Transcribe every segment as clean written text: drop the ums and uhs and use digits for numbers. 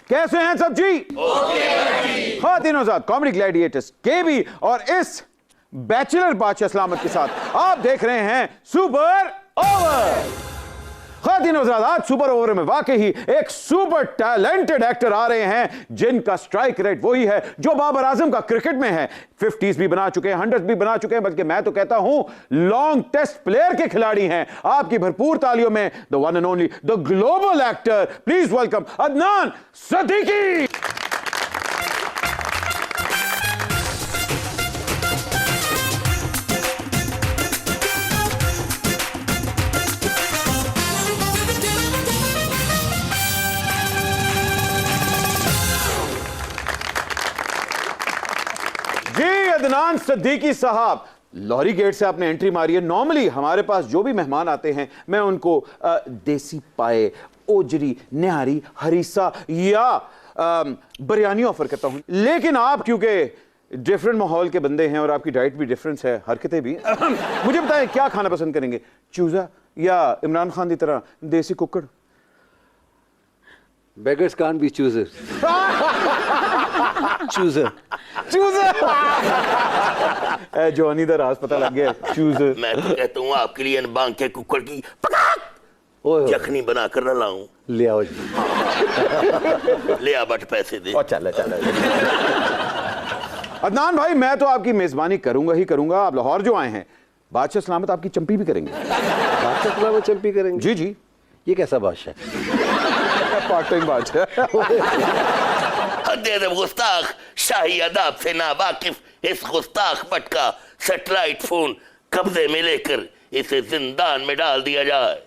कैसे हैं सब जी? खातिनों साथ कॉमेडी ग्लैडिएटर्स केबी और इस बैचलर बादशाह सलामत के साथ आप देख रहे हैं सुपर ओवर। खातिनों साथ आज सुपर ओवर में वाकई ही एक सुपर टैलेंटेड एक्टर आ रहे हैं जिनका स्ट्राइक रेट वही है जो बाबर आजम का क्रिकेट में है। 50s भी बना चुके हैं, 100s भी बना चुके हैं, बल्कि मैं तो कहता हूं लॉन्ग टेस्ट प्लेयर के खिलाड़ी हैं। आपकी भरपूर तालियों में the one and only the global actor, please welcome Adnan Siddiqui. Adnan Siddiqui साहब, लॉरी गेट से आपने एंट्री मारी है। नॉर्मली हमारे पास जो भी मेहमान आते हैं मैं उनको देसी पाए, ओजरी, निहारी, हरीसा या बिरयानी ऑफर करता हूं, लेकिन आप क्योंकि डिफरेंट माहौल के बंदे हैं और आपकी डाइट भी डिफरेंस है, हरकतें भी मुझे बताएं क्या खाना पसंद करेंगे, चूजा या इमरान खान की तरह देसी कुकड़? Beggars can't be choosers. Chooser. Johnny दा राज पता लग गया। चूजर। मैं तो कहता हूँ आपके लिए अनबांग के कुकर की पकाक यखनी बना कर न लाऊं। ले आओ जी। ले आ बट पैसे दे। चल अदनान भाई, मैं तो आपकी मेजबानी करूंगा ही करूंगा। आप लाहौर जो आए हैं, बादशाह सलामत आपकी चंपी भी करेंगे। बादशाह सलामत चंपी करेंगे? जी जी। ये कैसा बादशाह? पार्ट टाइम बादशाह। गुस्ताख, शाही अदाब से ना वाकिफ इस गुस्ताख बट का सैटेलाइट फोन कब्जे में लेकर इसे जिंदान में डाल दिया जाए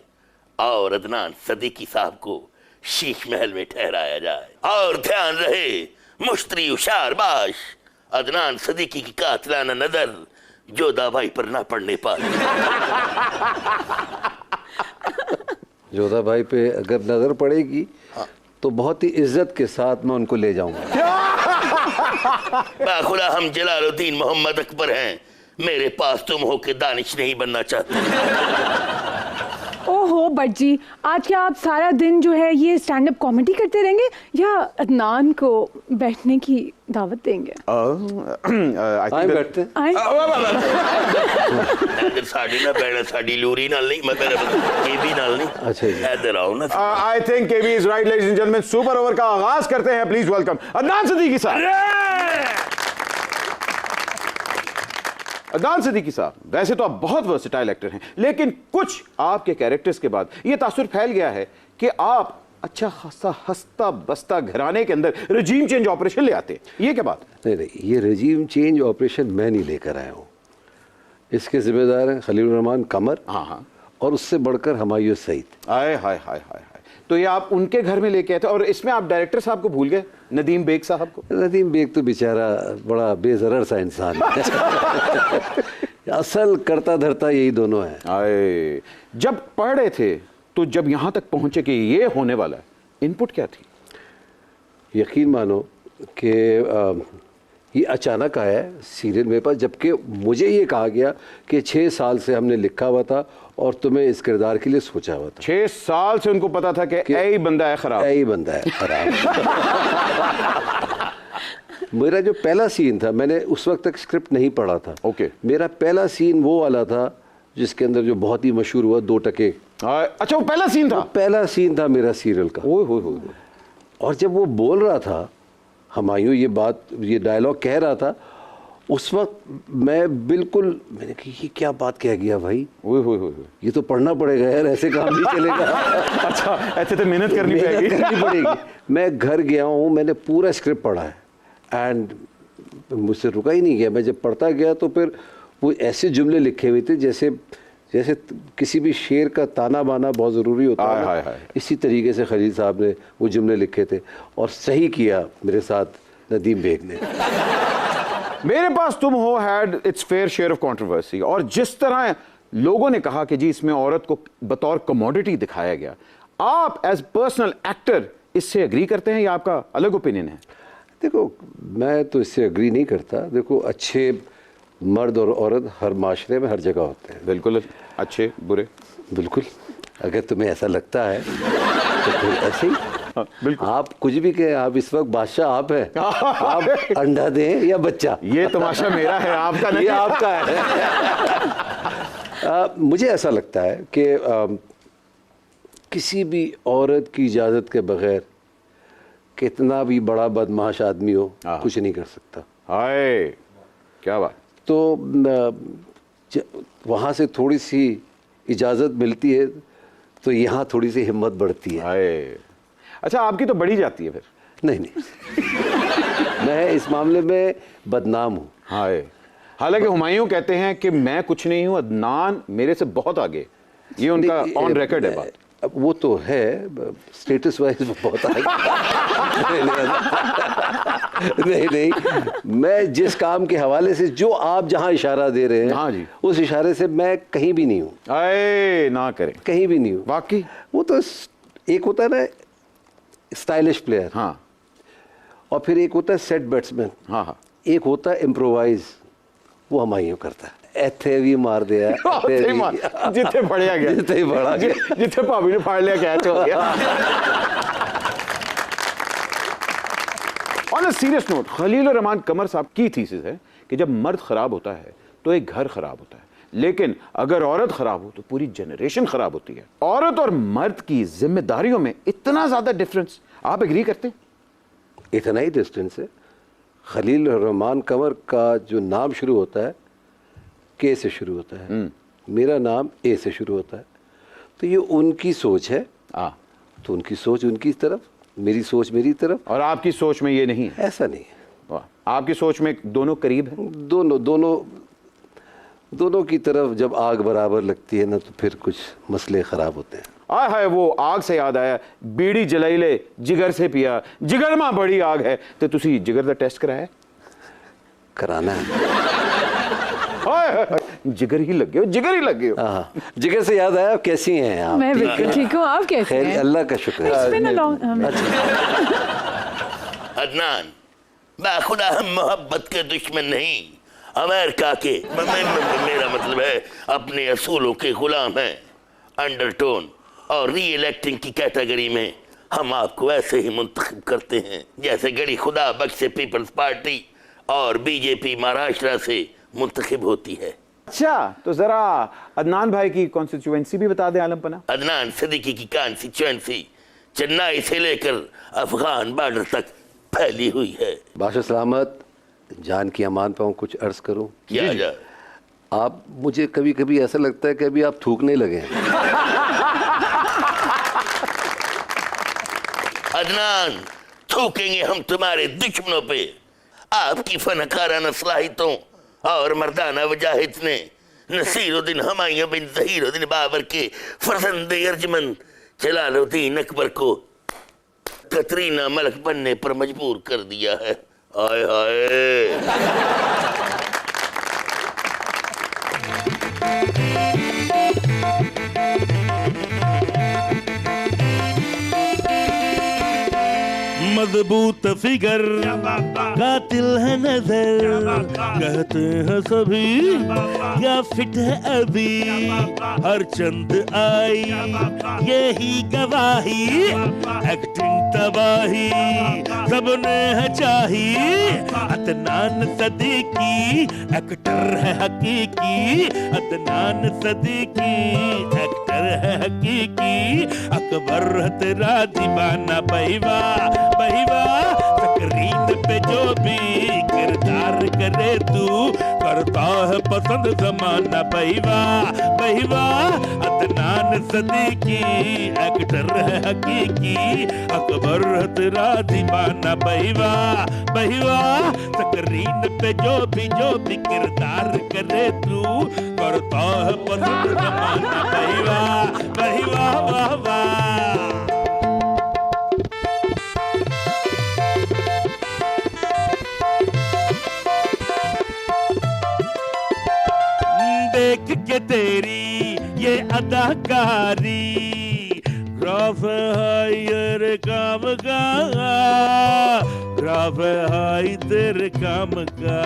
और अदनान सिद्दीकी साहब को शीश महल में ठहराया जाए। और ध्यान रहे, मुश्तरी उशारबाश अदनान सिद्दीकी की कातिलाना नजर जोधा भाई पर ना पड़ने पाए। जोधा भाई पे अगर नजर पड़ेगी तो बहुत ही इज्जत के साथ मैं उनको ले जाऊंगा। बाखुदा हम जलालुद्दीन मोहम्मद अकबर हैं, मेरे पास तुम हो के दानिश नहीं बनना चाहते। ओहो बट जी, आज क्या आप सारा दिन जो है ये स्टैंड अप कॉमेडी करते रहेंगे या अदनान को बैठने की दावत देंगे? बैठते साड़ी ना बैठना, साड़ी लूरी नाल नहीं, मतलब केबी नाल नहीं। अच्छा जी, इधर आओ ना। I think KB is right. Ladies and gentleman, super over का आगाज करते हैं। प्लीज वेलकम अदनान सिद्दीकी साहब। अदनान सिद्दीकी साहब, वैसे तो आप बहुत वर्सेटाइल एक्टर हैं, लेकिन कुछ आपके कैरेक्टर्स के बाद ये तासुर फैल गया है कि आप अच्छा खासा हंसता बसता घराने के अंदर रजीम चेंज ऑपरेशन ले आते हैं। ये क्या बात है? नहीं, ये रजीम चेंज ऑपरेशन मैं नहीं लेकर आया हूँ। इसके जिम्मेदार हैं खलील रहमान कमर। हाँ। और उससे बढ़कर हुमायूं सईद। हाय हाय हाय हाय। तो ये आप उनके घर में लेके आए थे और इसमें आप डायरेक्टर साहब को भूल गए, नदीम बेग साहब को। नदीम बेग तो बेचारा बड़ा बेजरर सा इंसान है। असल करता धरता यही दोनों है। आए, जब पढ़ रहे थे तो जब यहाँ तक पहुंचे कि ये होने वाला है, इनपुट क्या थी? यकीन मानो कि ये अचानक आया है सीरियल मेरे पास, जबकि मुझे ये कहा गया कि 6 साल से हमने लिखा हुआ था और तुम्हें इस किरदार के लिए सोचा हुआ था। 6 साल से उनको पता था कि यही बंदा है खराब, यही बंदा है खराब। मेरा जो पहला सीन था, मैंने उस वक्त तक स्क्रिप्ट नहीं पढ़ा था। ओके। मेरा पहला सीन वो वाला था जिसके अंदर जो बहुत ही मशहूर हुआ 2 टके। अच्छा, वो पहला सीन था? पहला सीन था मेरा सीरियल का। ओह। और जब वो बोल रहा था हुमायूं, ये डायलॉग कह रहा था, उस वक्त मैं बिल्कुल, मैंने कहा ये क्या बात कह गया भाई। ओह, ये तो पढ़ना पड़ेगा यार, ऐसे काम नहीं चलेगा। अच्छा, ऐसे तो मेहनत करनी पड़ेगी। मैं घर गया हूँ, मैंने पूरा स्क्रिप्ट पढ़ा है एंड मुझसे रुका ही नहीं गया। मैं जब पढ़ता गया तो फिर वो ऐसे जुमले लिखे हुए थे जैसे किसी भी शेर का ताना बाना बहुत ज़रूरी होता है। इसी तरीके से खलील साहब ने वो जुमले लिखे थे और सही किया मेरे साथ नदीम बेग ने। मेरे पास तुम हो had it's fair share of controversy, और जिस तरह लोगों ने कहा कि जी इसमें औरत को बतौर कमोडिटी दिखाया गया, आप एज पर्सनल एक्टर इससे एग्री करते हैं या आपका अलग ओपिनियन है? देखो, मैं तो इससे एग्री नहीं करता। देखो, अच्छे मर्द और औरत हर माशरे में हर जगह होते हैं। बिल्कुल, अच्छे बुरे। बिल्कुल, अगर तुम्हें ऐसा लगता है तो फिर ऐसे ही बिल्कुल। आप कुछ भी कहें, आप इस वक्त बादशाह आप हैं। आप अंडा दें या बच्चा, ये तमाशा मेरा है, आपका नहीं। ये आपका है। मुझे ऐसा लगता है कि किसी भी औरत की इजाज़त के बगैर कितना भी बड़ा बदमाश आदमी हो कुछ नहीं कर सकता। हाय, क्या बात। तो वहाँ से थोड़ी सी इजाज़त मिलती है तो यहाँ थोड़ी सी हिम्मत बढ़ती है। हाय, अच्छा आपकी तो बढ़ी जाती है फिर। नहीं मैं इस मामले में बदनाम हूँ। हाय, हालांकि हुमायूं कहते हैं कि मैं कुछ नहीं हूँ, अदनान मेरे से बहुत आगे, ये उनका ऑन रिकॉर्ड है बात। अब वो तो है, स्टेटस वाइज वो बहुत आगे। नहीं, मैं जिस काम के हवाले से जो आप जहाँ इशारा दे रहे हैं, हाँ जी, उस इशारे से मैं कहीं भी नहीं हूँ। अरे ना करें, कहीं भी नहीं हूँ वाकई। वो तो एक होता है ना स्टाइलिश प्लेयर, हाँ, और फिर एक होता है सेट बैट्समैन, हाँ, एक होता है इम्प्रोवाइज, वो हुमायूं करता है। ऐथे भी मार दिया, जिथे पढ़िया गया, जिथे पढ़ा गया, जिथे भाभी ने फाड़ लिया कैच हो गया। On a serious note, Khalil Rahman Qamar साहब की थीसिस है कि जब मर्द खराब होता है तो एक घर खराब होता है, लेकिन अगर औरत खराब हो तो पूरी जनरेशन खराब होती है। औरत और मर्द की जिम्मेदारियों में इतना ज्यादा डिफरेंस, आप एग्री करते हैं? इतना ही डिस्टेंस है। खलील रहमान कमर का जो नाम शुरू होता है के से शुरू होता है, मेरा नाम ए से शुरू होता है, तो ये उनकी सोच है। तो उनकी सोच उनकी तरफ, मेरी सोच मेरी तरफ। और आपकी सोच में ये नहीं है? ऐसा नहीं है। वाह, आपकी सोच में दोनों करीब है? दोनों की तरफ जब आग बराबर लगती है ना, तो फिर कुछ मसले खराब होते हैं। आय हाय, वो आग से याद आया, बीड़ी जलाई ले जिगर से पिया, जिगर में बड़ी आग है, तो तुसी जिगर का टेस्ट कराया? कराना है। जिगर ही लग गए, जिगर ही लग गए। हाँ, जिगर से याद आया, कैसी हैं आप? मैं बिल्कुल ठीक हूँ, आप कैसे हैं? अल्लाह का शुक्र है। अदनान, बाखुदा हम मोहब्बत के दुश्मन नहीं, अमेरिका के, मेरा मतलब है अपने असूलों के गुलाम हैं। अंडरटोन और री इलेक्टिंग की कैटेगरी में हम आपको ऐसे ही मुंतखब करते हैं जैसे गड़ी खुदा बख्श से पीपल्स पार्टी और बीजेपी महाराष्ट्र से मुंतखब होती है। अच्छा, तो जरा अदनान भाई की कॉन्स्टिट्यूएंसी भी बता दें आलमपना। अदनान सिद्दीकी की कॉन्स्टिट्यूएंसी चेन्नई से लेकर अफगान बॉर्डर तक फैली हुई है। बादशाह सलामत, जान की अमान पाऊँ, कुछ अर्ज करूँ? क्या जा? आप, मुझे कभी कभी ऐसा लगता है कि अभी आप थूकने लगे हैं। अदनान, थूकेंगे हम तुम्हारे दुश्मनों पे। आपकी फनकाराना सलाहितों और मर्दाना वजाहिद ने नसीरुद्दीन हुमायूं बिन ज़हीरुद्दीन बाबर के फर्जंद अर्जमंद जलालुद्दीन अकबर को कतरीना मलक बनने पर मजबूर कर दिया है। आय हाय। मजबूत फिगर, कातिल है नजर, कहते हैं सभी क्या फिट है अभी। हर चंद आई यही गवाही, एक्टिंग तबाही सबने है चाही। अदनान सदीकी एक्टर है हकीकी, अदनान सदीकी एक्टर है हकीकी। अकबर तेरा दीवाना बहिवा बहिवा, स्क्रीन पे जो भी किरदार करे तू करता है पसंद जमाना बहिवा बहिवा। अदनान सदीकी एक्टर है हकीकी, अकबर तेरा दीवाना बहिवा बहिवा। स्क्रीन पे जो भी किरदार करे तू करता है पसंद जमाना बहिवा बहिवा वाह वाह। देख के तेरी ये अदाकारी, ग्राफ हायर काम का, ग्राफ हाई तेरे काम का।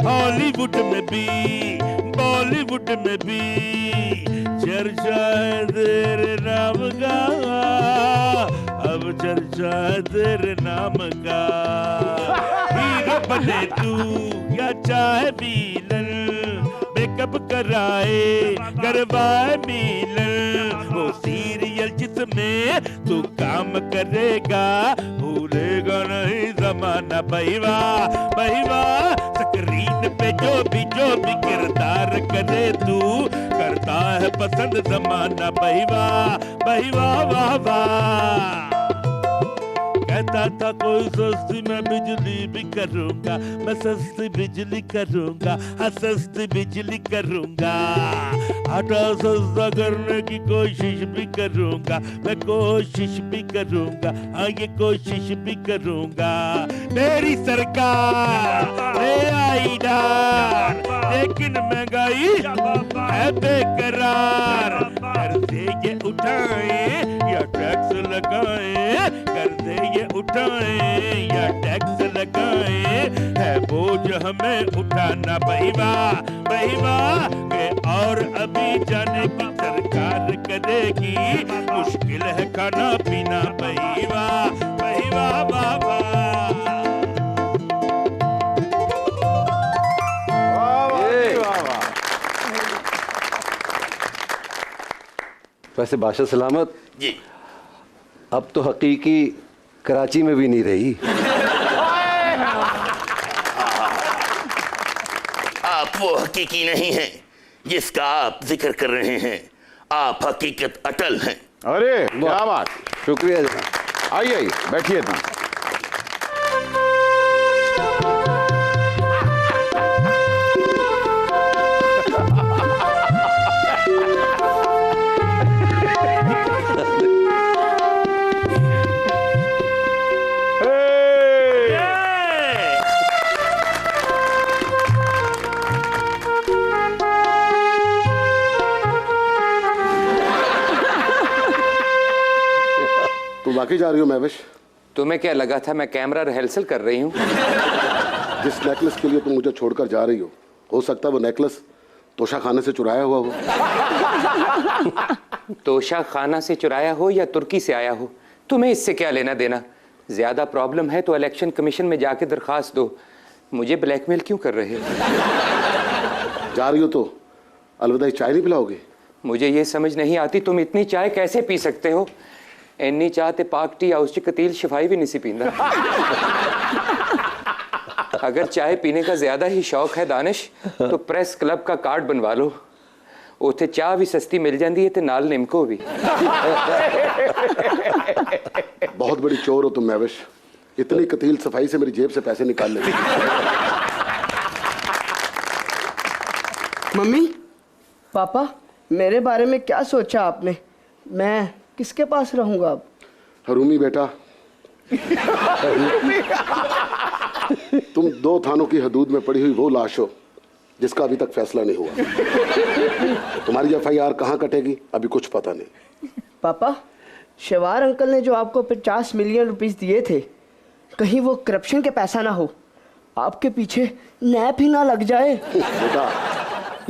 हॉलीवुड में भी बॉलीवुड में भी चर्चा है तेरे नाम का। अब अब चर्चा है तेरे नाम का। हीरो बने तू या चाहे विलन, मेकअप कराए करवाए मिलन, वो सीरियल जिसमें तू काम करेगा, भूलेगा नहीं जमाना बहिवा बहिवा। स्क्रीन पे जो भी किरदार करे तू, करता है पसंद जमाना बहिवा बहिवा वाह वाह। कहता था कोई सस्ती मैं बिजली भी करूंगा, मैं सस्ती बिजली करूंगा, हाँ सस्ती बिजली करूंगा। आटा सस्ता करने की कोशिश भी करूंगा, मैं कोशिश भी करूंगा, हाँ ये कोशिश भी करूंगा। मेरी सरकार ले आई डार, लेकिन महंगाई है बेकरार। कर्जे ये उठाए या टैक्स लगाए, कर्जे ये उठाए या टैक्स लगाए, है बोझ हमें उठाना बहिवा बहिवा के। और अभी जाने की सरकार करेगी, मुश्किल है खाना पीना बहिवा बहिवा बाबा। वैसे बादशाह सलामत जी, अब तो हकीकी कराची में भी नहीं रही। आप वो हकीकी नहीं हैं जिसका आप जिक्र कर रहे हैं, आप हकीकत अटल हैं। अरे क्या बात, शुक्रिया जनाब। आइए आइए बैठिए ना। तुम वाकई जा रही हो महविश? तुम्हें क्या लगा था मैं कैमरा रिहर्सल कर रही हूँ? जिस नेकलेस के लिए तुम मुझे छोड़कर जा रही हो सकता है वो नेकलेस तोशा खाने से चुराया हुआ हो। तोशा खाना से चुराया हो या तुर्की से आया हो, तुम्हें इससे क्या लेना देना? ज्यादा प्रॉब्लम है तो इलेक्शन कमीशन में जाके दरखास्त दो। मुझे ब्लैकमेल क्यों कर रहे हो? जा रही हो तो अलविदा चाय नहीं पिलाओगे? मुझे ये समझ नहीं आती तुम इतनी चाय कैसे पी सकते हो? इन्नी चाह ते पाक टी हाउस च कतील शफाई भी नहीं सी पींदा। अगर चाय पीने का ज्यादा ही शौक है दानिश, तो प्रेस क्लब का कार्ड बनवा लो, उथे चाह भी सस्ती मिल जाती है ते नाल निमको भी। बहुत बड़ी चोर हो तुम महविश, इतनी कतील सफाई से मेरी जेब से पैसे निकाल लेती। मम्मी पापा, मेरे बारे में क्या सोचा आपने? मैं किसके पास रहूंगा अब? हरूमी बेटा, तुम 2 थानों की हदूद में पड़ी हुई वो लाश हो जिसका अभी तक फैसला नहीं हुआ। तुम्हारी FIR कहाँ कटेगी अभी कुछ पता नहीं। पापा, शेवार अंकल ने जो आपको 50 मिलियन रुपीस दिए थे, कहीं वो करप्शन के पैसा ना हो, आपके पीछे नैप ही ना लग जाए। बेटा,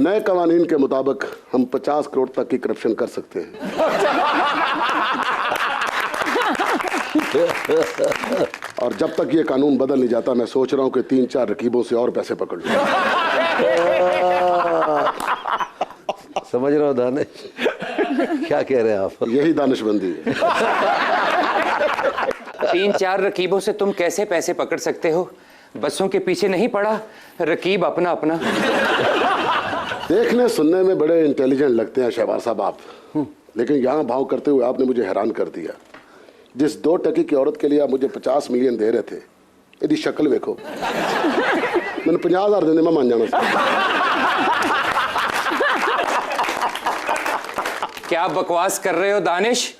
नए कवानीन के मुताबिक हम 50 करोड़ तक की करप्शन कर सकते हैं। और जब तक ये कानून बदल नहीं जाता, मैं सोच रहा हूँ कि 3-4 रकीबों से और पैसे पकड़ लूं। समझ रहा हूँ दानिश, क्या कह रहे हैं आप? यही दानिशमंदी है। 3-4 रकीबों से तुम कैसे पैसे पकड़ सकते हो? बसों के पीछे नहीं पड़ा रकीब अपना अपना। देखने सुनने में बड़े इंटेलिजेंट लगते हैं शहबाज साहब आप, लेकिन यहाँ भाव करते हुए आपने मुझे हैरान कर दिया। जिस 2 टके की औरत के लिए आप मुझे 50 मिलियन दे रहे थे, यदि शक्ल देखो, मैंने 50,000 देने में मान जाना। क्या बकवास कर रहे हो दानिश?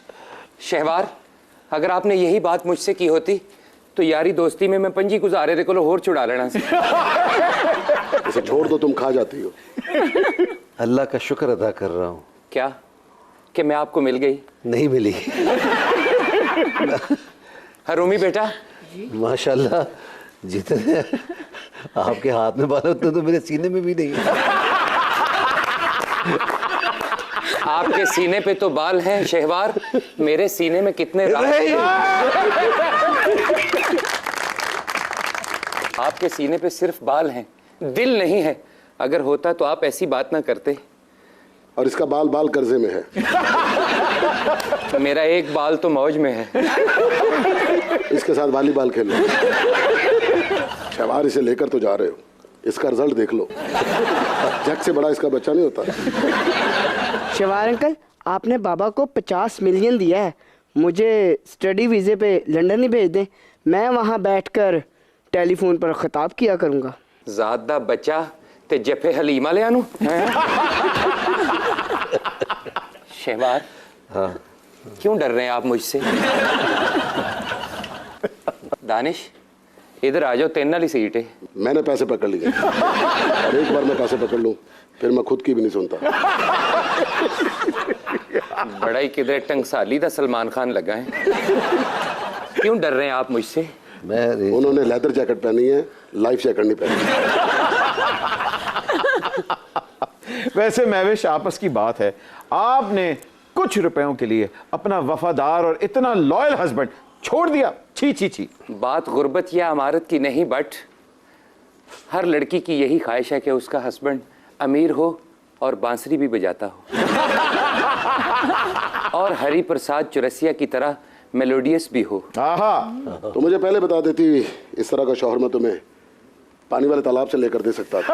शहवार, अगर आपने यही बात मुझसे की होती तो यारी दोस्ती में मैं पंजी गुजारे रे को होर छुड़ा लेना। इसे छोड़ दो, तुम खा जाती हो। अल्लाह का शुक्र अदा कर रहा हूँ। क्या कि मैं आपको मिल गई? नहीं मिली। हरूमी बेटा, माशाल्लाह, जितने आपके हाथ में बाल उतने तो मेरे सीने में भी नहीं है। आपके सीने पे तो बाल हैं शहवार, मेरे सीने में कितने आपके सीने पे सिर्फ बाल हैं, दिल नहीं है। अगर होता तो आप ऐसी बात ना करते। और इसका बाल बाल कर्जे में है। मेरा एक बाल तो मौज में है। इसके साथ वॉलीबॉल खेल लो। शहवार इसे लेकर तो जा रहे हो, इसका रिजल्ट देख लो। जग से बड़ा इसका बच्चा नहीं होता। शवार अंकल, आपने बाबा को 50 मिलियन दिया है, मुझे स्टडी वीज़े पे लंदन ही भेज दें, मैं वहाँ बैठकर टेलीफोन पर खिताब किया करूँगा। ज़्यादा बचा ते जफे हलीमा ले आनू। शहवार, हाँ क्यों डर रहे हैं आप मुझसे? दानिश, इधर आ जाओ, तेन वाली सीट है। मैंने पैसे पकड़ लिए और एक बार मैं पैसे पकड़ लूं फिर मैं खुद की भी नहीं सुनता। बड़ा ही किधर टंगसाली दा सलमान खान लगा है। क्यों डर रहे हैं आप मुझसे? उन्होंने लेदर जैकेट पहनी है, लाइफ जैकेट नहीं पहनी। वैसे महविश, आपस की बात है, आपने कुछ रुपयों के लिए अपना वफादार और इतना लॉयल हस्बैंड छोड़ दिया। छी छी छी। बात गुर्बत या अमारत की नहीं, बट हर लड़की की यही ख्वाहिश है कि उसका हस्बैंड अमीर हो और बांसुरी भी बजाता हो और हरी प्रसाद चौरसिया की तरह मेलोडियस भी हो। आहा, तो मुझे पहले बता देती, इस तरह का शौहर मैं तुम्हें पानी वाले तालाब से लेकर दे सकता था।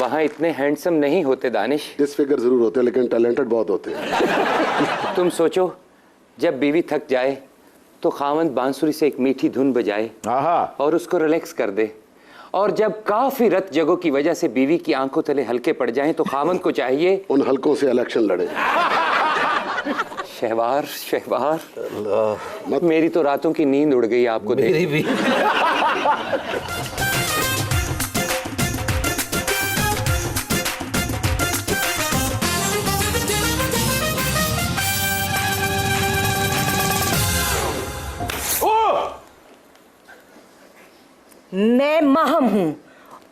वहाँ इतने हैंडसम नहीं होते दानिश। डिसफिगर जरूर होते हैं लेकिन टैलेंटेड बहुत होते हैं। तुम सोचो, जब बीवी थक जाए तो खावंद बांसुरी से एक मीठी धुन बजाए और उसको रिलैक्स कर दे, और जब काफी रत जगहों की वजह से बीवी की आंखों तले हल्के पड़ जाएं तो खावंद को चाहिए उन हल्कों से इलेक्शन लड़े। शहवार, शहवार, मेरी तो रातों की नींद उड़ गई आपको देख। मेरी भी। मैं महम हूँ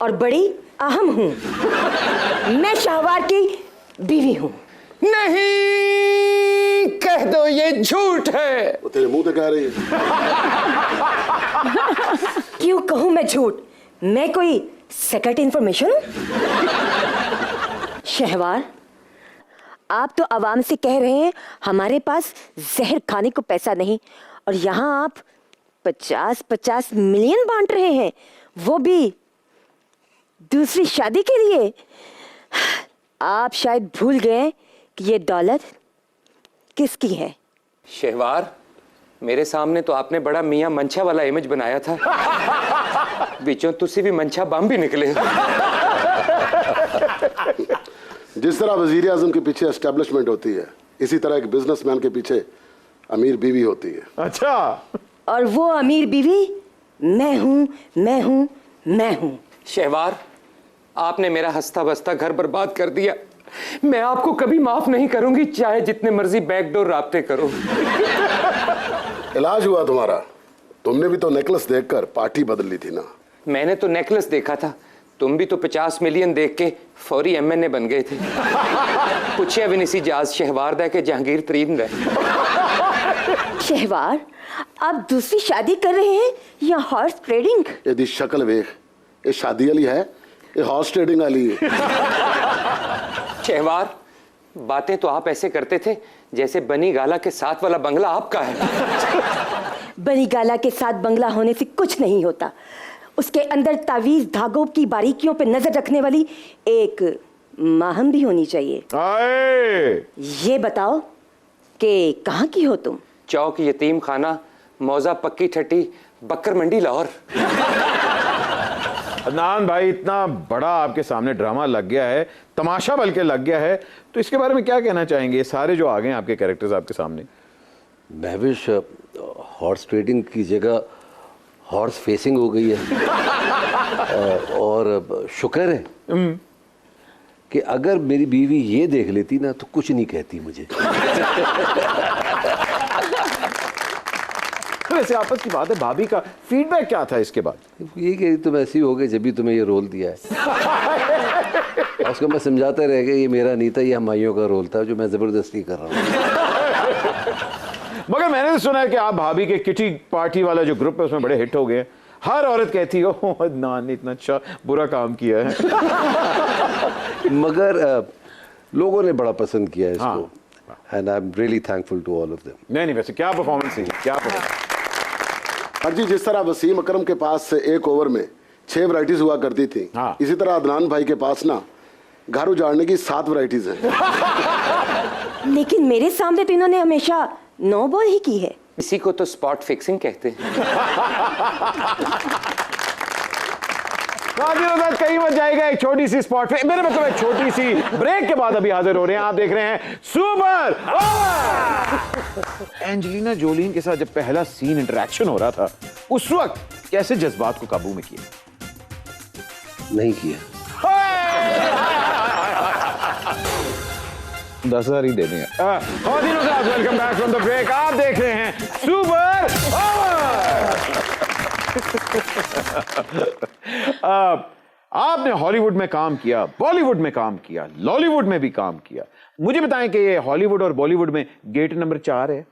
और बड़ी अहम हूँ। मैं शाहवार की बीवी हूँ। नहीं, कह दो ये झूठ है। वो तेरे मुंह पे कह रही है। क्यों कहूँ मैं झूठ? मैं कोई सेक्रेट इंफॉर्मेशन हूँ? शहवार, आप तो आवाम से कह रहे हैं हमारे पास जहर खाने को पैसा नहीं, और यहाँ आप 50-50 मिलियन बांट रहे हैं, वो भी दूसरी शादी के लिए। आप शायद भूल गए कि ये दौलत किसकी है। शहवार, मेरे सामने तो आपने बड़ा मियां मंछा वाला इमेज बनाया था, बीचों तुसी भी मंछा बम भी निकले। जिस तरह वजीर आजम के पीछे एस्टेब्लिशमेंट होती है, इसी तरह एक बिजनेसमैन के पीछे अमीर बीवी होती है। अच्छा, और वो अमीर बीवी मैं हूं, मैं हूं, मैं हूं। शहवार, आपने मेरा हंसता बसता घर बर्बाद कर दिया। मैं आपको कभी माफ नहीं करूंगी, चाहे जितने मर्जी बैकडोर राब्ते करो। इलाज हुआ तुम्हारा। तुमने भी तो नेकलेस देखकर पार्टी बदल ली थी ना। मैंने तो नेकलेस देखा था, तुम भी तो 50 मिलियन देख के फौरी एमएनए बन गए थे। पूछिए भी नहीं जाज शहवार दा के जहांगीर तरीन दा। शहवार, आप दूसरी शादी कर रहे हैं या हॉर्स ट्रेडिंग? यदि शक्ल वेख, ये शादी वाली है, ये हॉर्स ट्रेडिंग वाली है। शहवार, बातें तो आप ऐसे करते थे जैसे बनी गाला के साथ वाला बंगला आपका है। बनी गाला के साथ बंगला होने से कुछ नहीं होता, उसके अंदर तावीज धागों की बारीकियों पर नजर रखने वाली एक माहम भी होनी चाहिए। ये बताओ कि कहाँ की हो तुम? चौक यतीम खाना, मौजा पक्की ठट्टी, बक्कर मंडी लाहौर। अदनान भाई, इतना बड़ा आपके सामने ड्रामा लग गया है, तमाशा बल्कि लग गया है, तो इसके बारे में क्या कहना चाहेंगे? सारे जो आ गए आपके कैरेक्टर्स आपके सामने। महविश, हॉर्स ट्रेडिंग की जगह हॉर्स फेसिंग हो गई है। और शुक्र है कि अगर मेरी बीवी ये देख लेती ना तो कुछ नहीं कहती मुझे। वैसे आपस की बात है, भाभी का फीडबैक क्या था इसके बाद? ये कि तुम ऐसी हो गए जब भी तुम्हें ये रोल दिया है। उसको मैं समझाता रह गया, ये मेरा नहीं था, ये हमाइयों का रोल था जो मैं जबरदस्ती कर रहा हूँ। मगर मैंने तो सुना है कि आप भाभी के किटी पार्टी वाला जो ग्रुप है उसमें बड़े हिट हो गए। हर औरत कहती हो अदनान ने इतना अच्छा बुरा काम किया है। मगर लोगों ने बड़ा पसंद किया है इसको, and I am really thankful to all of them. नहीं वैसे क्या परफॉर्मेंस है, क्या परफॉर्मेंस। हाँ जी, जिस तरह वसीम अकरम के पास एक ओवर में 6 वैरायटीज हुआ करती थी, इसी तरह अदनान भाई के पास ना घर उजाड़ने की 7 वैरायटीज हैं। लेकिन मेरे सामने तो इन्होंने हमेशा 9 बॉल ही की है। इसी को तो स्पॉट फिक्सिंग कहते हैं। कहीं मत जाएगा, एक छोटी सी स्पॉट, मेरे मतलब एक छोटी सी ब्रेक के बाद अभी हाजिर हो रहे हैं। आप देख रहे हैं सुपर ओवर। एंजेलिना जोलीन के साथ जब पहला सीन इंटरेक्शन हो रहा था, उस वक्त कैसे जज्बात को काबू में किया? नहीं किया। 10,000 ही देने हैं। Welcome back from the break. आप देख रहे हैं सुपर ओवर। आपने हॉलीवुड में काम किया, बॉलीवुड में काम किया, लॉलीवुड में भी काम किया। मुझे बताएं कि ये हॉलीवुड और बॉलीवुड में गेट नंबर 4 है?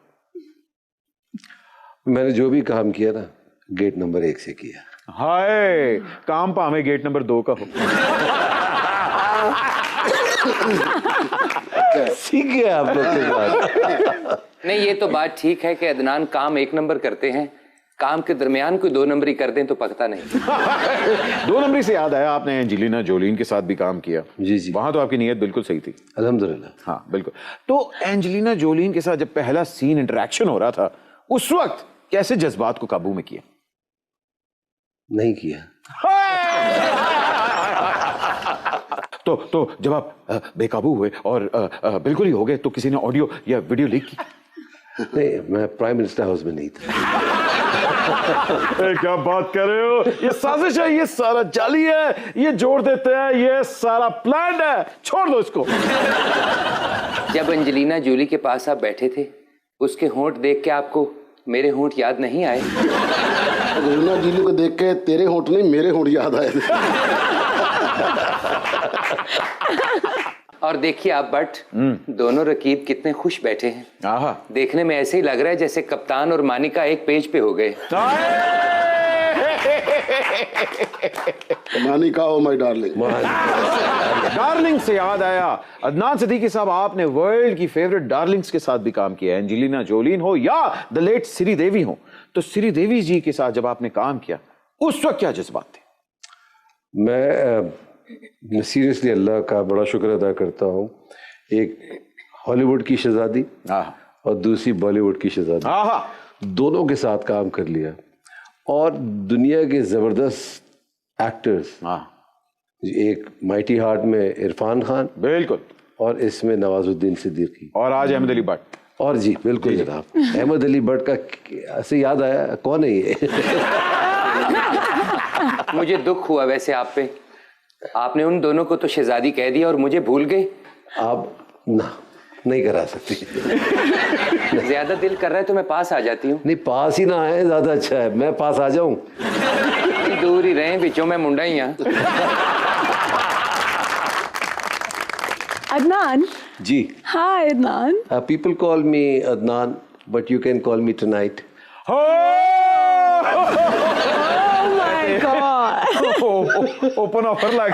मैंने जो भी काम किया ना, गेट नंबर 1 से किया। हाय, काम पावे गेट नंबर 2 का हो। सीख गए आप लोग के बाद। नहीं, ये तो बात ठीक है कि अदनान काम 1 नंबर करते हैं, काम के दरमियान कोई 2 नंबरी कर दें तो पकता नहीं। 2 नंबरी से याद आया, आपने एंजेलिना जोलीन के साथ भी काम किया। जी जी, वहां तो आपकी नीयत बिल्कुल सही थी। अल्हम्दुलिल्लाह। हाँ बिल्कुल। तो एंजेलिना जोलीन के साथ जब पहला सीन इंटरेक्शन हो रहा था, उस वक्त कैसे जज्बात को काबू में किया? नहीं किया। तो जब आप बेकाबू हुए और बिल्कुल ही हो गए, तो किसी ने ऑडियो या वीडियो लीक की? नहीं, मैं प्राइम मिनिस्टर हाउस में नहीं था। क्या बात कर रहे हो? ये साजिश है, ये सारा जाली है, ये जोड़ देते हैं, ये सारा प्लान है, छोड़ दो इसको। जब एंजेलिना जोली के पास आप बैठे थे, उसके होंठ देख के आपको मेरे होंठ याद नहीं आए? एंजेलिना जोली को देख के तेरे होंठ नहीं, मेरे होंठ याद आए थे। और देखिए आप बट, दोनों रकीब कितने खुश बैठे हैं। आहा, देखने में ऐसे ही लग रहा है जैसे कप्तान और मानिका एक पेज पे हो गए। Manika oh my darling. Darling से याद आया, अदनान सिद्दीकी साहब, आपने वर्ल्ड की फेवरेट डार्लिंग्स के साथ भी काम किया। एंजेलिना जोलीन हो या द लेट श्री देवी हो, तो श्री देवी जी के साथ जब आपने काम किया, उस वक्त क्या जज्बात थे? मैं सीरियसली अल्लाह का बड़ा शुक्र अदा करता हूँ। एक हॉलीवुड की शहजादी और दूसरी बॉलीवुड की शहजादी, दोनों के साथ काम कर लिया, और दुनिया के जबरदस्त एक्टर्स। एक माइटी हार्ट में इरफान खान, बिल्कुल, और इसमें नवाजुद्दीन सिद्दीकी, और आज अहमद अली भट्ट। और जी बिल्कुल जनाब, अहमद अली भट्ट का ऐसे याद आया, कौन है ये? मुझे दुख हुआ वैसे आप पे, आपने उन दोनों को तो शहजादी कह दिया और मुझे भूल गए। आप ना नहीं करा सकती। ज्यादा दिल कर रहा है तो मैं पास आ जाती हूँ। नहीं, पास ही ना आए ज्यादा अच्छा है, मैं पास आ जाऊं। दूर ही रहे, बीचों में मुंडा ही है। Adnan ji. Hi Adnan. People call me Adnan, but you can call me tonight. Open offer लग।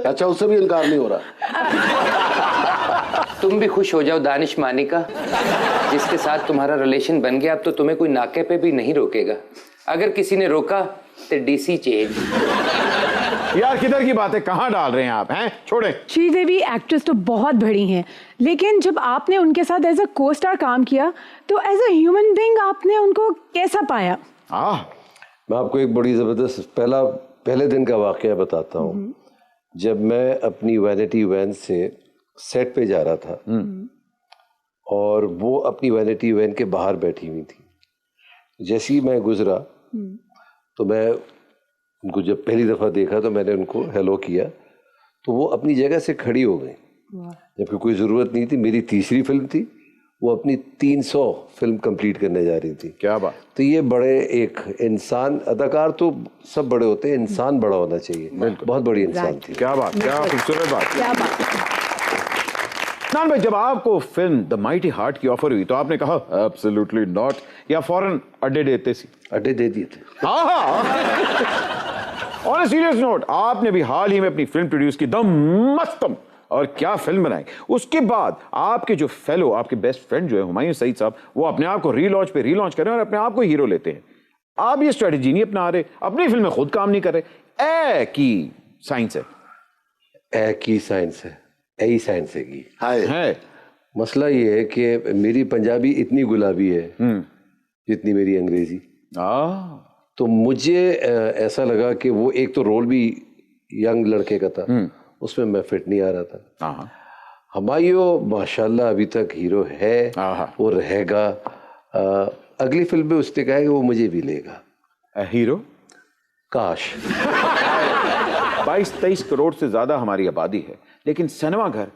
अच्छा, उससे भी इनकार नहीं हो रहा। तुम भी खुश हो जाओ दानिश मानिका, जिसके साथ तुम्हारा रिलेशन बन गया, अब तो तुम्हें कोई नाके पे भी नहीं रोकेगा। अगर किसी ने रोका तो डीसी चेंज। यार किधर की बातें कहाँ डाल रहे हैं आप, हैं? छोड़े। श्रीदेवी एक्ट्रेस तो बहुत बड़ी हैं, लेकिन जब आपने उनके साथ एज अ को स्टार काम किया, तो एज अ ह्यूमन बीइंग आपने उनको कैसा पाया? मैं आपको एक बड़ी ज़बरदस्त पहले दिन का वाक़या बताता हूँ। जब मैं अपनी वैनिटी वैन से सेट पे जा रहा था, और वो अपनी वैनिटी वैन के बाहर बैठी हुई थी, जैसे ही मैं गुजरा तो मैं उनको जब पहली दफ़ा देखा तो मैंने उनको हेलो किया, तो वो अपनी जगह से खड़ी हो गई, जबकि कोई ज़रूरत नहीं थी। मेरी तीसरी फिल्म थी वो अपनी 300 फिल्म कंप्लीट करने जा रही थी। क्या बात। तो ये बड़े एक इंसान, अदाकार तो सब बड़े होते हैं, इंसान बड़ा होना चाहिए। बहुत बड़ी इंसान थी। क्या बात, क्या खूबसूरत बात, क्या बात। नान भाई, जब आपको फिल्म द माइटी हार्ट की ऑफर हुई तो आपने कहा एब्सोल्युटली नॉट, या फौरन अड्डे देते सी? अड्डे दे दिए थे। ऑन अ सीरियस नोट, आपने भी हाल ही में अपनी फिल्म प्रोड्यूस की, द मस्तम, और क्या फिल्म बनाई। उसके बाद आपके जो फेलो, आपके बेस्ट फ्रेंड जो है हुमायूं सईद साहब, वो अपने आप को रीलॉन्च पे रीलॉन्च कर रहे हैं और अपने आप को हीरो लेते हैं। आप ये स्ट्रेटेजी नहीं अपना रहे, अपनी फिल्म में खुद काम नहीं कर रहे। ए की साइंस है, ए की साइंस है, ए साइंस है की है। मसला ये है कि मेरी पंजाबी इतनी गुलाबी है जितनी मेरी अंग्रेजी। तो मुझे ऐसा लगा कि वो एक तो रोल भी यंग लड़के का था, उसमें मैं फिट नहीं आ रहा था। हुमायूं माशाल्लाह अभी तक हीरो है, वो रहेगा। अगली फिल्म में उसने कहा कि वो मुझे भी लेगा हीरो। काश। 22-23 करोड़ से ज्यादा हमारी आबादी है, लेकिन सिनेमा घर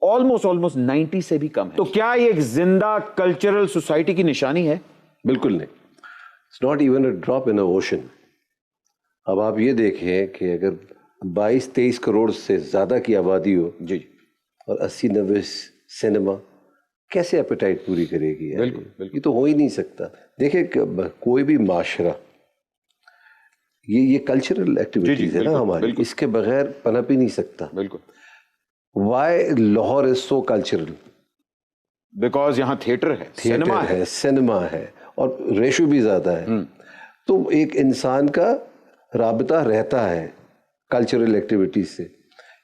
ऑलमोस्ट 90 से भी कम है। तो क्या ये एक जिंदा कल्चरल सोसाइटी की निशानी है? बिल्कुल नहीं। It's not even a drop in a ocean. अब आप ये देखें कि अगर 22-23 करोड़ से ज्यादा की आबादी हो जी, और 80-90 सिनेमा, कैसे एपेटाइट पूरी करेगी? बिल्कुल। ये तो हो ही नहीं सकता। देखिए कोई भी माशरा, ये कल्चरल एक्टिविटीज है ना हमारी, इसके बगैर पनप ही नहीं सकता। बिल्कुल। Why Lahore is so cultural? Because यहाँ थिएटर है, सिनेमा है और रेशो भी ज्यादा है। तो एक इंसान का राबता रहता है कल्चरल एक्टिविटीज से।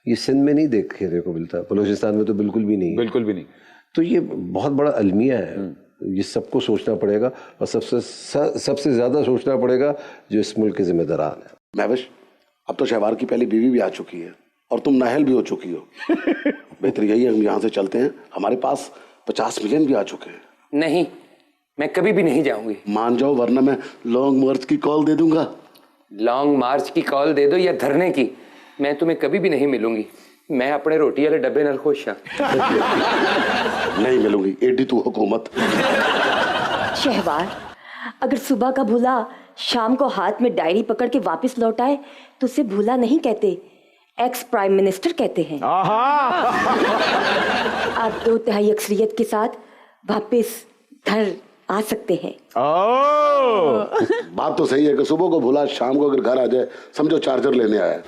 ये सिंध में नहीं देखने को मिलता, बलूचिस्तान में तो बिल्कुल भी नहीं। तो ये बहुत बड़ा अलमिया है, ये सबको सोचना पड़ेगा, और सबसे ज्यादा सोचना पड़ेगा जो इस मुल्क के जिम्मेदारान है। महविश, अब तो शहवार की पहली बीवी भी आ चुकी है और तुम नाहल भी हो चुकी हो। बेहतर यही है हम यहाँ से चलते हैं, हमारे पास 50 मिलियन भी आ चुके हैं। नहीं, मैं कभी भी नहीं जाऊंगी। मान जाओ वरना मैं लॉन्ग मार्च की कॉल दे दूंगा। लॉन्ग मार्च की कॉल दे दो या धरने की, मैं तुम्हें कभी भी नहीं मिलूंगी। मैं अपने रोटी वाले डब्बे नाल खुश हाँ। नहीं मिलूंगी, एडी तू हुकूमत। शहवार, अगर सुबह का भूला शाम को हाथ में डायरी पकड़ के वापस लौट आए तो उसे भूला नहीं कहते, एक्स प्राइम मिनिस्टर कहते हैं। आप 2/3 अक्सरियत के साथ वापस घर आ सकते हैं। बात तो सही है कि सुबह को भूला शाम को अगर घर आ जाए, समझो चार्जर लेने आया।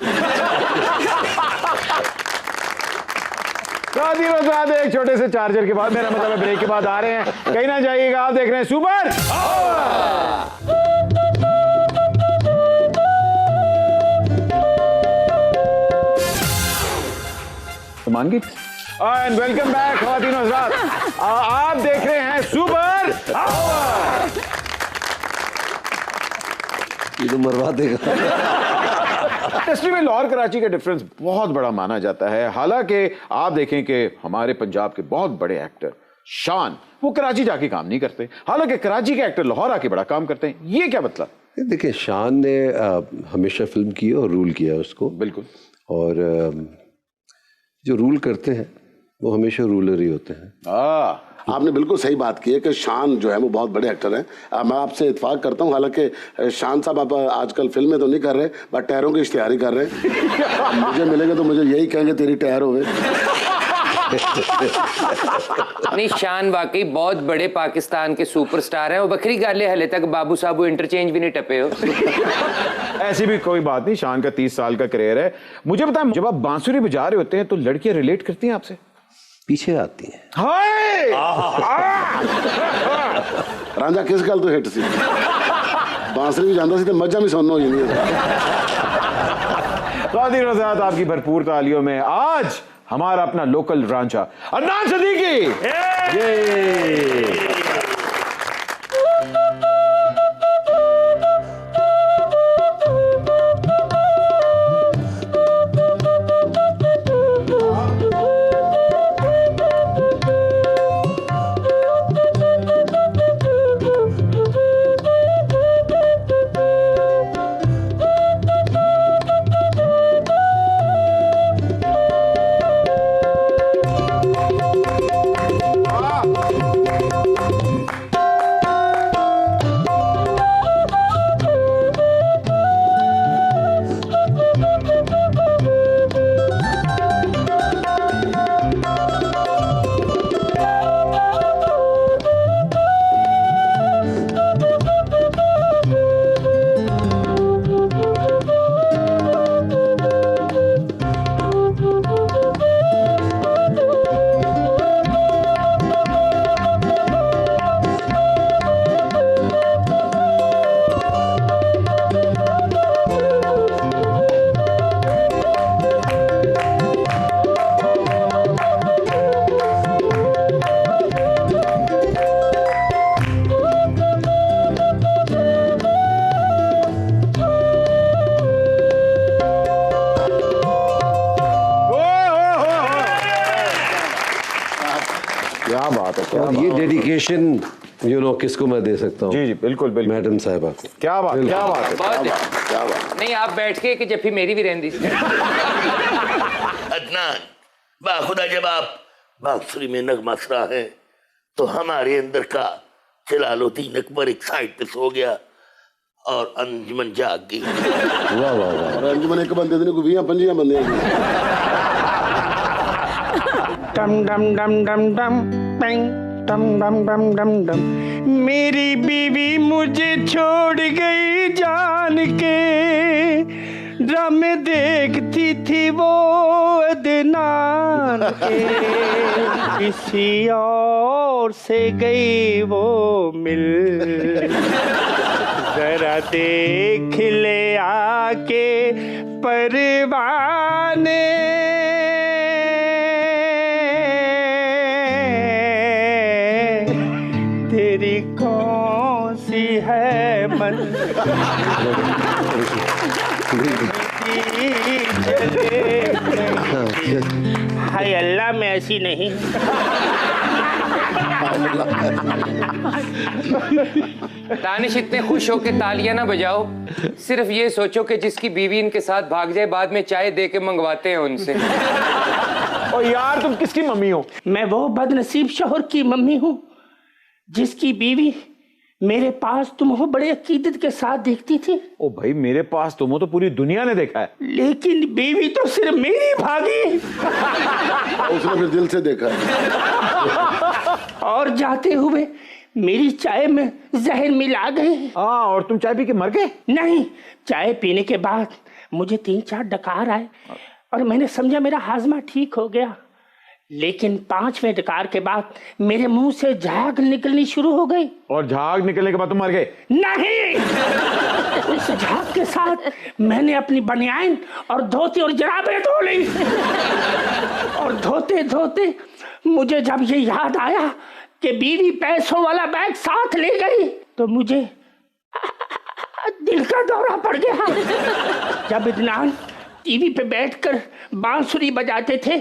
एक छोटे से चार्जर के बाद, मेरा मतलब ब्रेक के बाद आ रहे हैं, कहीं ना जाइएगा। आप देख रहे हैं सुपर मान गई। एंड वेलकम बैक ख़वातीन और हज़रात, आप देख रहे हैं सुपर आवर। ये तो मरवा देगा। इंडस्ट्री में लाहौर कराची का डिफरेंस बहुत बड़ा माना जाता है। हालांकि आप देखें कि हमारे पंजाब के बहुत बड़े एक्टर शान, वो कराची जाके काम नहीं करते, हालांकि कराची के एक्टर लाहौर आके बड़ा काम करते हैं। ये क्या मतलब? देखिए, शान ने हमेशा फिल्म की और रूल किया उसको। बिल्कुल। और जो रूल करते हैं वो हमेशा रूलर ही होते हैं। आपने बिल्कुल सही बात की है कि शान जो है वो बहुत बड़े एक्टर हैं। मैं आपसे इत्फाक करता हूँ, हालांकि शान साहब आप आजकल फिल्में तो नहीं कर रहे, बट टहरों की इश्तिहारी कर रहे हैं। मुझे मिलेंगे तो मुझे यही कहेंगे तेरी टहर होवे। नहीं, शान वाकई बहुत बड़े पाकिस्तान के सुपरस्टार हैं। वो बकरी गाले हले तक बाबू साबू इंटरचेंज भी नहीं टपे हो। ऐसी भी कोई बात नहीं, शान का 30 साल का करियर है। मुझे बताएं, जब आप बांसुरी बजा रहे होते हैं तो लड़कियां रिलेट करती हैं आपसे? पीछे आती हैं। हाय रांझा किस गल तो हिट सी, बांसुरी भी जानता सी ते मज्जा भी सुनना हो जांदी है। क़ादिर रज़ात, आपकी भरपूर तालियों में आज हमारा अपना लोकल रांझा अदनान सदीकी। क्या बात है, क्या और ये डेडिकेशन किसको मैं दे सकता हूँ? जी जी बिल्कुल बिल्कुल, मैडम साहिबा को। क्या बात, क्या बात है, क्या बात। नहीं आप बैठ के कि जफ्फी मेरी भी रहती। अदनान, बाखुदा जब आप बांसुरी में नगमा सरा है तो हमारे अंदर का जलालुद्दीन अकबर एक साइड पे सो गया और अंजुमन जाग गई। वाह वाह वाह। और अंजुमन एक बंदे दिन को 20-25 बंदे डम डम डम डम डम पेंग डम डम डम डम डम। मेरी बीवी मुझे छोड़ गई जान के, ड्रामे देखती थी वो अदनान के, किसी और से गई वो मिल, जरा देख ले आके परवाने, तेरी कौन सी है मन हाय अल्लाह मैं ऐसी नहीं। दानिश इतने खुश हो के तालियां ना बजाओ, सिर्फ ये सोचो कि जिसकी बीवी इनके साथ भाग जाए बाद में चाय दे के मंगवाते हैं उनसे। और यार तुम किसकी मम्मी हो? मैं वो बदनसीब शौहर की मम्मी हूँ जिसकी बीवी मेरे पास तुम हो बड़े अकीदत के साथ देखती थी। ओ भाई मेरे पास तुम हो तो पूरी दुनिया ने देखा है। लेकिन बीवी तो सिर्फ मेरी भागी। उसने फिर दिल से देखा। और जाते हुए मेरी चाय में जहर मिला गए। हाँ, और तुम चाय पी के मर गए? नहीं, चाय पीने के बाद मुझे 3-4 डकार आए और मैंने समझा मेरा हाजमा ठीक हो गया। लेकिन 5वें डकार के बाद मेरे मुंह से झाग निकलनी शुरू हो गई। और झाग निकलने के बाद तुम मर गए? नहीं, उस झाग के साथ मैंने अपनी बनियान और धोती और जराबें धो ली। और धोते धोते मुझे जब ये याद आया कि बीवी पैसों वाला बैग साथ ले गई तो मुझे दिल का दौरा पड़ गया। जब अदनान टीवी पे बैठकर बांसुरी बजाते थे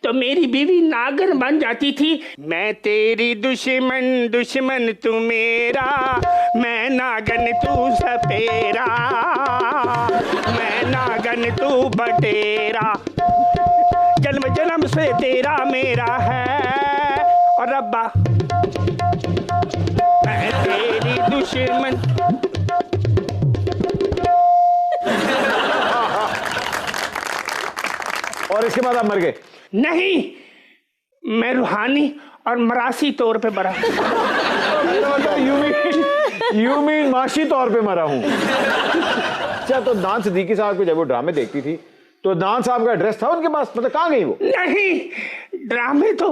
तो मेरी बीवी नागन बन जाती थी। मैं तेरी दुश्मन दुश्मन तू मेरा, मैं नागन तू सपेरा, मैं नागन तू बटेरा, जन्म जन्म से तेरा मेरा है। और रब्बा मैं तेरी दुश्मन। और इसके बाद आप मर गए? नहीं, मैं रूहानी और मरासी तौर पे मरा। यू मीन माशी तौर पे मरा हूँ। अच्छा, तो दान सिद्दीकी साहब को जब वो ड्रामे देखती थी तो दान साहब का एड्रेस था उनके पास? मतलब कहाँ गई वो? नहीं, ड्रामे तो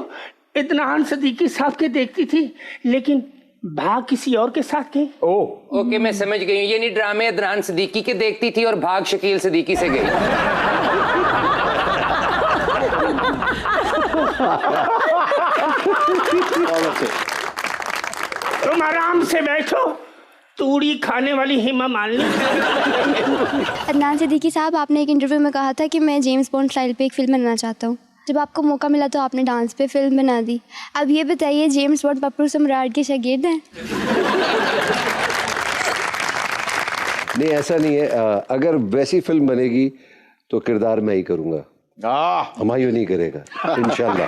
अदनान सिद्दीकी साहब के देखती थी लेकिन भाग किसी और के साथ गई। ओके, मैं समझ गई हूँ। ये नहीं ड्रामे अदनान सिद्दीकी के देखती थी और भाग शकील सिद्दीकी से गई। तुम आराम से बैठो, तूड़ी खाने वाली हिमा मालिनी। अदनान सिद्दीकी साहब, आपने एक इंटरव्यू में कहा था कि मैं जेम्स बॉन्ड स्टाइल पे एक फिल्म बनाना चाहता हूँ। जब आपको मौका मिला तो आपने डांस पे फिल्म बना दी। अब ये बताइए, जेम्स बॉन्ड पप्पू सम्राट के शागिर्द हैं? नहीं, ऐसा नहीं है। अगर वैसी फिल्म बनेगी तो किरदार मैं ही करूँगा, हुमायूं नहीं करेगा इंशाल्लाह।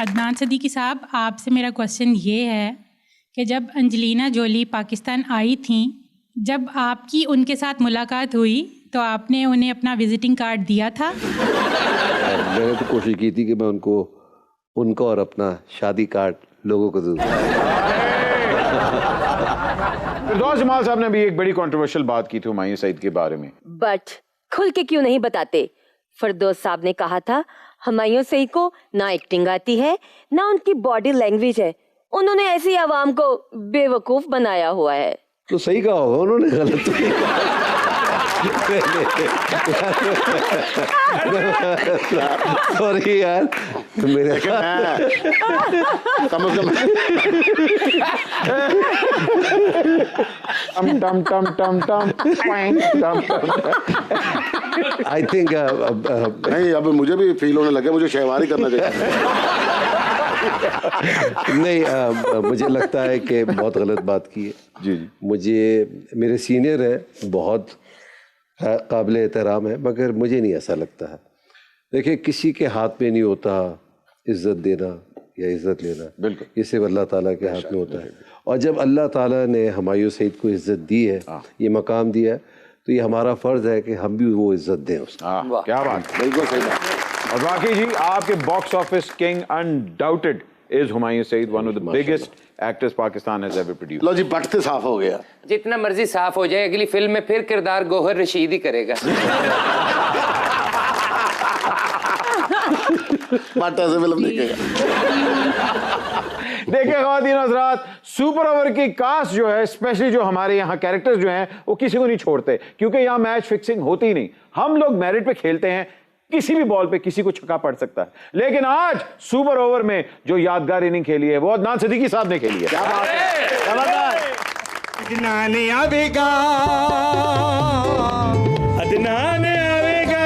अदनान सिद्दीकी साहब, आपसे मेरा क्वेश्चन ये है कि जब अंजलिना जोली पाकिस्तान आई थी, जब आपकी उनके साथ मुलाकात हुई तो आपने उन्हें अपना विजिटिंग कार्ड दिया था? मैंने तो कोशिश की थी कि मैं उनको और अपना शादी कार्ड लोगों को दूँ। फिरदौस जमाल साहब ने भी एक बड़ी कंट्रोवर्शियल बात की थी हुमायूं सईद के बारे में। बट खुल के क्यों नहीं बताते? फिरदौस साहब ने कहा था हुमायूं सईद को ना एक्टिंग आती है ना उनकी बॉडी लैंग्वेज है। उन्होंने ऐसी आवाम को बेवकूफ बनाया हुआ है। तो सही कहा होगा उन्होंने, गलत तो नहीं कहा। सॉरी यार, मेरे आई थिंक नहीं, अब मुझे भी फील होने लगे, मुझे शहवारी करना चाहिए। नहीं, मुझे लगता है कि बहुत गलत बात की है। जी जी, मुझे मेरे सीनियर हैं, बहुत काबिल एहतराम है, मगर मुझे नहीं ऐसा लगता है। देखिए, किसी के हाथ में नहीं होता इज़्ज़त देना या इज़्ज़त लेना, बिल्कुल, ये सिर्फ अल्लाह ताला के हाथ में होता है। और जब अल्लाह ताला ने हुमायूं सईद को इज़्ज़त दी है, ये मकाम दिया है, तो ये हमारा फ़र्ज़ है कि हम भी वो इज़्ज़त दें उसको। क्या बात, बिल्कुल सही बात। और वाकई जी, आपके box office king undoubted is Humayun Saeed, one of the biggest actors Pakistan has ever produced. लो जी, बटते साफ हो गया। जितना मर्जी साफ हो जाए, अगली फिल्म में फिर किरदार गौहर रशीद ही करेगा। बाटा से फिल्म देखेगा। देखिए ख़वातीन हज़रात, सुपर ओवर की कास्ट जो है, स्पेशली जो हमारे यहाँ कैरेक्टर्स जो हैं, वो किसी को नहीं छोड़ते, क्योंकि यहाँ मैच फिक्सिंग होती ही नहीं। हम लोग मेरिट पे खेलते हैं, किसी भी बॉल पे किसी को छक्का पड़ सकता है। लेकिन आज सुपर ओवर में जो यादगार इनिंग खेली है, वो अदनान सिद्दीकी साहब ने खेली है। क्या बात है, अदनान आवेगा, अदनान आवेगा,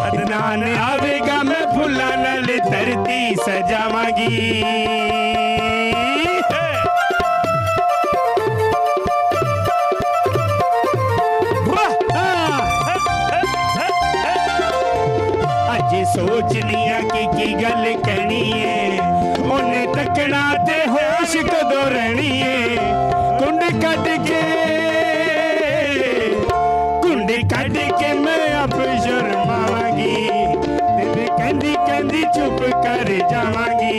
अदनान आवेगा, मैं फुल्ला नाल धरती सजावांगी। सोच लिया कि गल कहनी है, उन्हें तकना ते होश कदों रहनी है। कुंड कट के मैं अब शर्मावांगी, कहंदी कहंदी चुप कर जावांगी।